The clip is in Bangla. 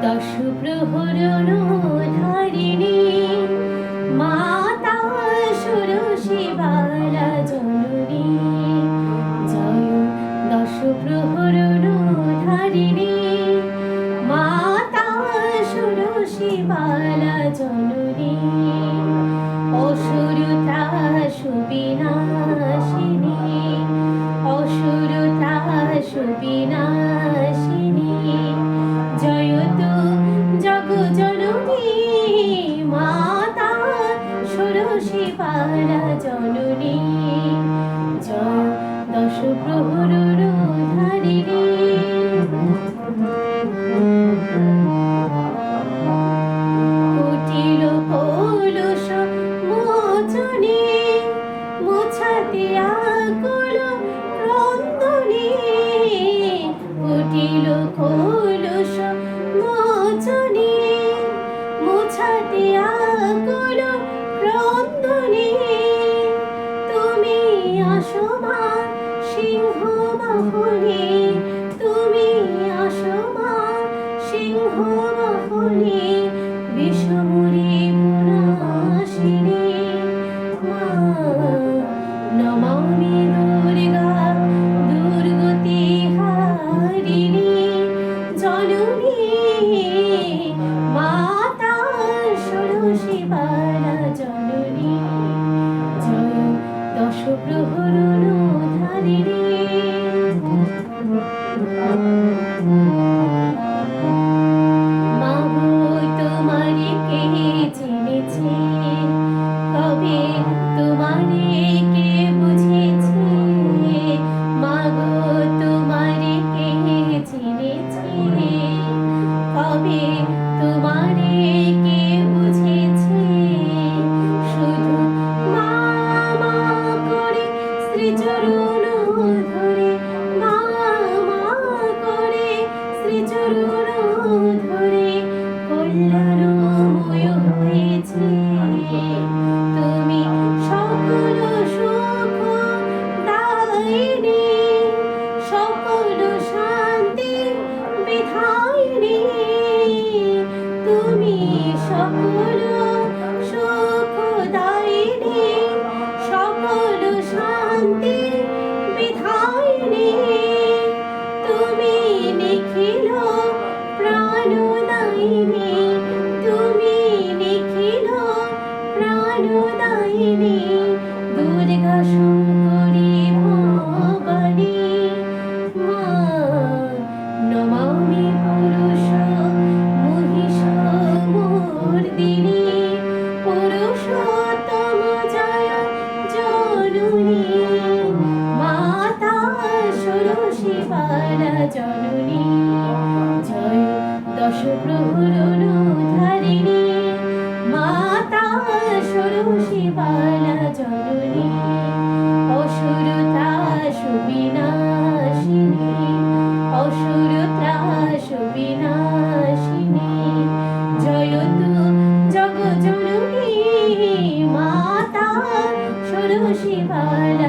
দশ প্রহরণ ধারিণী মাতা ষোড়শী বালা জননী জয় দশ প্রহরণ ধারিণী মাতা ষোড়শী বালা জননী অসুরতা সুবিনাশিনী অসুরতা সুবিনাশিনী জয়তু জগজননী মাতা ষোড়শী বালা জননী জয় দশ প্রহরণ ধারিণী কুটিল কলুষ মোচনী মোছাতে আকুল ক্রন্দনী কুটিল কলুষ মোচনী মোছাতে আকুল ক্রন্দনী তুমি আসো মা সিংহ বাহনী তুমি আসো মা সিংহ বাহনী বিষমুরি পুনাশিনী মা নমামি দুর্গা দুর্গতি হারিণী জননী মাতা ষোড়শী বালা জননী জয় দশ প্রহরণ ধারিণী মাগো তোমারে কে চিনেছে কবে তোমারে কে বুঝেছে মাগো তোমারে কে চিনেছে কবে তোমারে কে বুঝেছে শুধু মা মা করে শ্রীচরণ ধরে মা মা করে শ্রীচরণ ধরে কল্যাণময় হয়েছে তুমি সকল সুখ দায়িনী সকল শান্তি বিধায়িনী তুমি সকল সুখ দায়িনী সকল শান্তি বিধায়িনী তুমি নিখিল প্রাণদায়িনী তুমি নিখিল প্রাণদায়িনী দুর্গা শঙ্করী ভবানী মা নমামি পুরুষ মহিষ মর্দিনী পুরুষোত্তম জয় জননী মাতা ষোড়শী বালা জননী জয় দশ প্রহরণ ধারিণী মাতা ষোড়শী বালা জননী অসুরতা সুবিনাশিনী অসুরতা সুবিনাশিনী জয়তু জগজননী মাতা ষোড়শী বালা